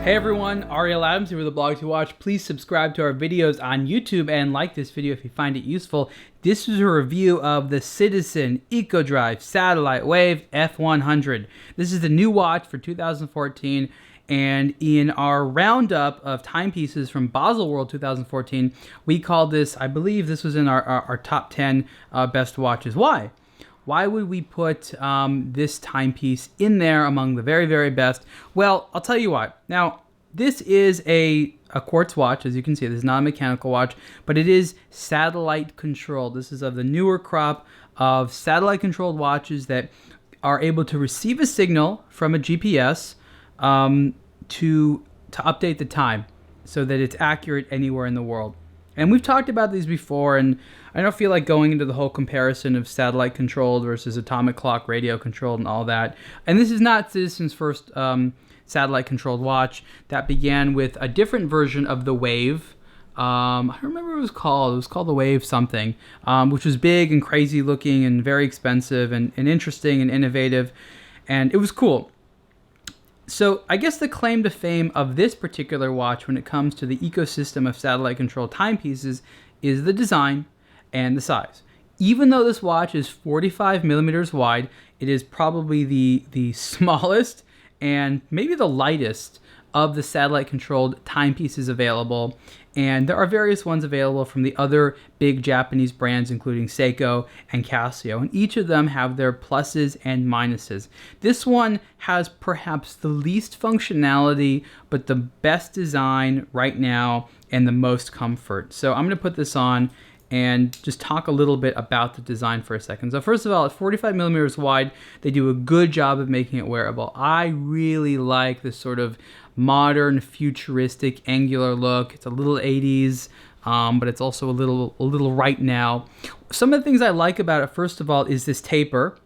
Hey everyone, Ariel Adams here with aBlogtoWatch. Please subscribe to our videos on YouTube and like this video if you find it useful. This is a review of the Citizen EcoDrive Satellite Wave F100. This is the new watch for 2014, and in our roundup of timepieces from Baselworld 2014, we called this, I believe this was in our top 10 best watches. Why? Why would we put this timepiece in there among the very, very best? Well, I'll tell you why. Now, this is a quartz watch, as you can see. This is not a mechanical watch, but it is satellite controlled. This is of the newer crop of satellite controlled watches that are able to receive a signal from a GPS to update the time so that it's accurate anywhere in the world. And we've talked about these before, and I don't feel like going into the whole comparison of satellite controlled versus atomic clock radio controlled and all that. And this is not Citizen's first satellite controlled watch. That began with a different version of the Wave. I don't remember what it was called. It was called the Wave something, which was big and crazy looking and very expensive and interesting and innovative. And it was cool. So I guess the claim to fame of this particular watch when it comes to the ecosystem of satellite controlled timepieces is the design and the size. Even though this watch is 45 millimeters wide, it is probably the smallest and maybe the lightest of the satellite controlled timepieces available. And there are various ones available from the other big Japanese brands, including Seiko and Casio, and each of them have their pluses and minuses. This one has perhaps the least functionality, but the best design right now and the most comfort. So I'm going to put this on and just talk a little bit about the design for a second. So first of all, at 45 millimeters wide, they do a good job of making it wearable. I really like this sort of modern, futuristic, angular look. It's a little 80s, but it's also a little right now. Some of the things I like about it, first of all, is this taper,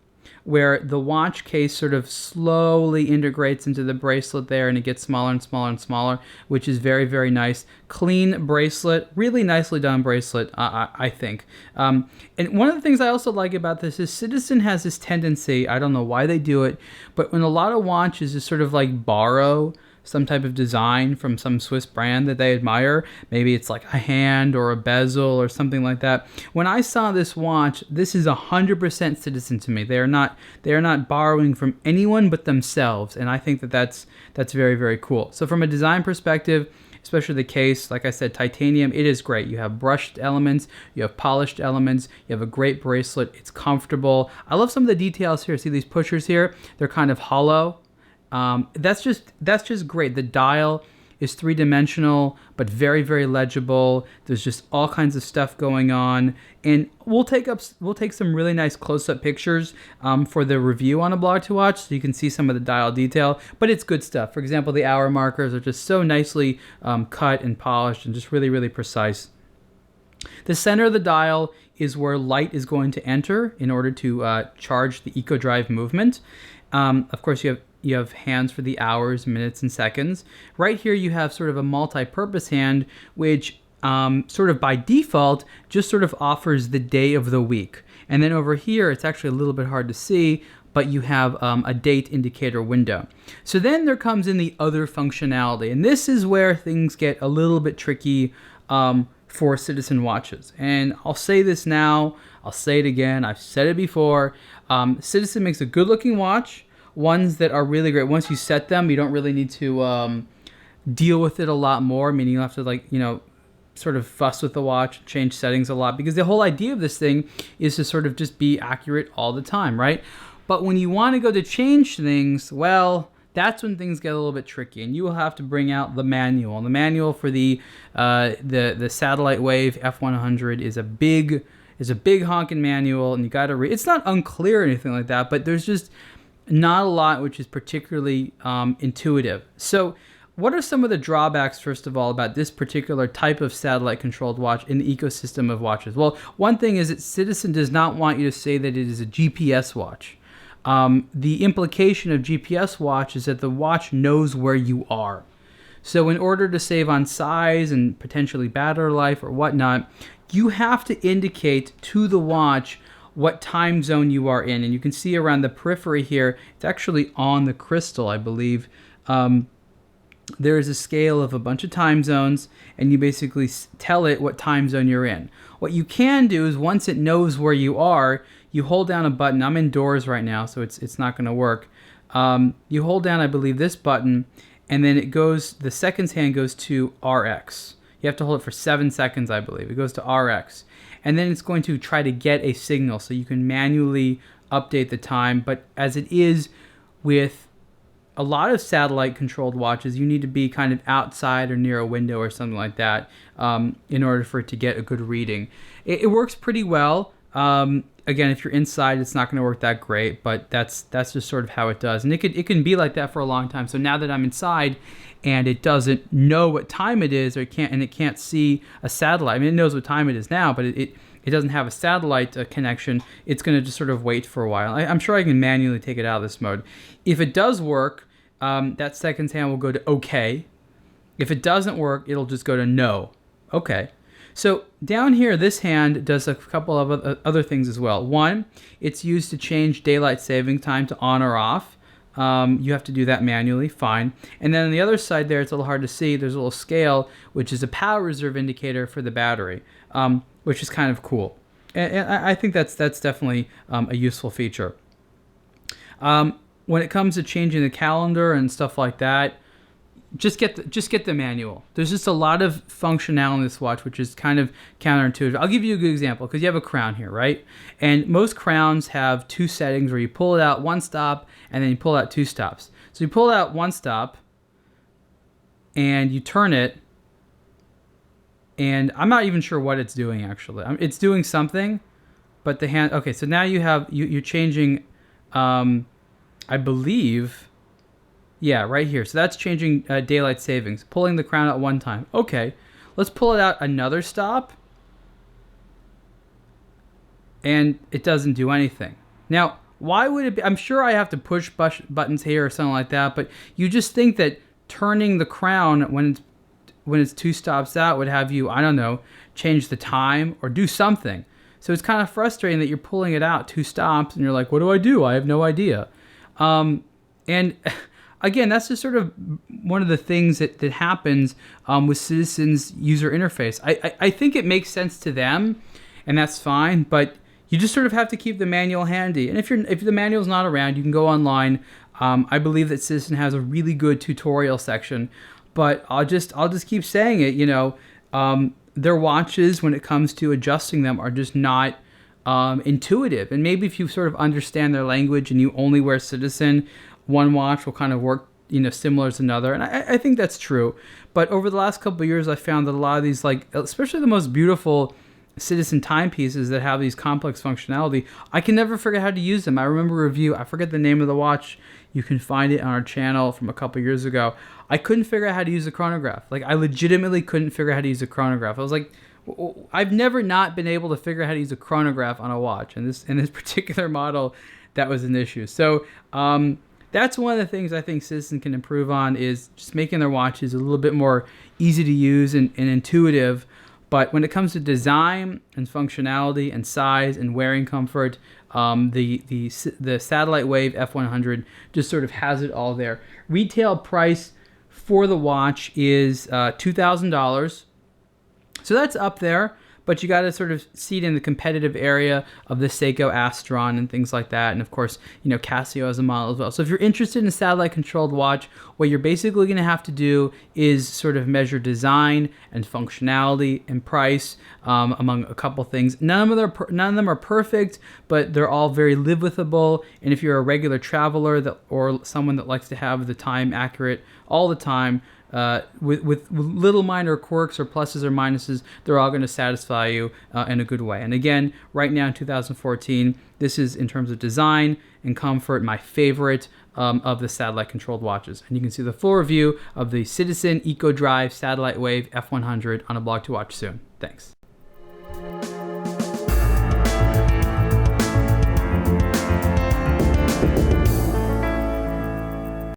where the watch case sort of slowly integrates into the bracelet there, and it gets smaller and smaller and smaller, which is very, very nice. Clean bracelet, really nicely done bracelet, I think. And one of the things I also like about this is Citizen has this tendency, I don't know why they do it, but when a lot of watches is sort of like borrow some type of design from some Swiss brand that they admire. Maybe it's like a hand or a bezel or something like that. When I saw this watch, this is 100% Citizen to me. They are not borrowing from anyone but themselves, and I think that that's very, very cool. So from a design perspective, especially the case, like I said, titanium, it is great. You have brushed elements, you have polished elements, you have a great bracelet, it's comfortable. I love some of the details here. See these pushers here? They're kind of hollow. That's just great. The dial is three-dimensional, but very, very legible. There's just all kinds of stuff going on, and we'll take some really nice close-up pictures for the review on aBlogtoWatch, so you can see some of the dial detail. But it's good stuff. For example, the hour markers are just so nicely cut and polished, and just really, really precise. The center of the dial is where light is going to enter in order to charge the EcoDrive movement. Of course, you have hands for the hours, minutes, and seconds. Right here you have sort of a multi-purpose hand, which sort of by default just sort of offers the day of the week. And then over here, it's actually a little bit hard to see, but you have a date indicator window. So then there comes in the other functionality, and this is where things get a little bit tricky for Citizen watches. And I'll say this now, I'll say it again, I've said it before, Citizen makes a good looking watch, ones that are really great. Once you set them, you don't really need to deal with it a lot more, meaning you have to sort of fuss with the watch, change settings a lot, because the whole idea of this thing is to sort of just be accurate all the time, right? But when you want to go to change things, well, that's when things get a little bit tricky, and you will have to bring out the manual. And the manual for the Satellite Wave F100 is a big honking manual, and you got to read. It's not unclear or anything like that, but there's just not a lot which is particularly intuitive. So what are some of the drawbacks, first of all, about this particular type of satellite controlled watch in the ecosystem of watches? Well, one thing is that Citizen does not want you to say that it is a GPS watch. The implication of GPS watch is that the watch knows where you are. So in order to save on size and potentially battery life or whatnot, you have to indicate to the watch what time zone you are in. And you can see around the periphery here, it's actually on the crystal, I believe. there is a scale of a bunch of time zones, and you basically tell it what time zone you're in. What you can do is once it knows where you are, you hold down a button. I'm indoors right now, so it's not going to work. You hold down, I believe, this button, and then it goes, the seconds hand goes to RX. You have to hold it for 7 seconds, I believe. It goes to RX. And then it's going to try to get a signal so you can manually update the time. But as it is with a lot of satellite-controlled watches, you need to be kind of outside or near a window or something like that in order for it to get a good reading. It works pretty well. Again, if you're inside, it's not going to work that great, but that's just sort of how it does. And it can be like that for a long time. So now that I'm inside and it doesn't know what time it is, or it can't see a satellite. I mean, it knows what time it is now, but it doesn't have a satellite connection. It's going to just sort of wait for a while. I'm sure I can manually take it out of this mode. If it does work, that seconds hand will go to OK. If it doesn't work, it'll just go to no. Okay. So down here, this hand does a couple of other things as well. One, it's used to change daylight saving time to on or off. You have to do that manually, fine. And then on the other side there, it's a little hard to see. There's a little scale, which is a power reserve indicator for the battery, which is kind of cool. And I think that's definitely a useful feature. When it comes to changing the calendar and stuff like that, just get the manual. There's just a lot of functionality in this watch, which is kind of counterintuitive. I'll give you a good example because you have a crown here, right? And most crowns have two settings where you pull it out one stop and then you pull out two stops. So you pull out one stop and you turn it, and I'm not even sure what it's doing actually. It's doing something, but the hand. Okay, so now you're changing. I believe. Yeah, right here. So that's changing daylight savings, pulling the crown out one time. Okay, let's pull it out another stop. And it doesn't do anything. Now, why would it be? I'm sure I have to push buttons here or something like that, but you just think that turning the crown when it's two stops out would have you, I don't know, change the time or do something. So it's kind of frustrating that you're pulling it out two stops and you're like, what do? I have no idea. And again, that's just sort of one of the things that happens with Citizen's user interface. I think it makes sense to them, and that's fine, but you just sort of have to keep the manual handy. And if the manual's not around, you can go online. I believe that Citizen has a really good tutorial section, but I'll just keep saying it. You know, their watches, when it comes to adjusting them, are just not intuitive. And maybe if you sort of understand their language and you only wear Citizen, one watch will kind of work, you know, similar to another. And I think that's true. But over the last couple of years, I found that a lot of these, like, especially the most beautiful Citizen timepieces that have these complex functionality, I can never figure out how to use them. I remember a review, I forget the name of the watch. You can find it on our channel from a couple of years ago. I couldn't figure out how to use a chronograph. Like, I legitimately couldn't figure out how to use a chronograph. I was like, I've never not been able to figure out how to use a chronograph on a watch. And in this particular model, that was an issue. So, that's one of the things I think Citizen can improve on, is just making their watches a little bit more easy to use and intuitive. But when it comes to design and functionality and size and wearing comfort, the Satellite Wave F100 just sort of has it all there. Retail price for the watch is $2,000. So that's up there. But you got to sort of see it in the competitive area of the Seiko Astron and things like that. And of course, you know, Casio has a model as well. So if you're interested in a satellite controlled watch, what you're basically going to have to do is sort of measure design and functionality and price among a couple things. None of them are perfect, but they're all very live-withable. And if you're a regular traveler or someone that likes to have the time accurate all the time, with little minor quirks or pluses or minuses, they're all going to satisfy you in a good way. And again, right now in 2014, this is, in terms of design and comfort, my favorite of the satellite-controlled watches. And you can see the full review of the Citizen EcoDrive Satellite Wave F100 on aBlogtoWatch soon. Thanks.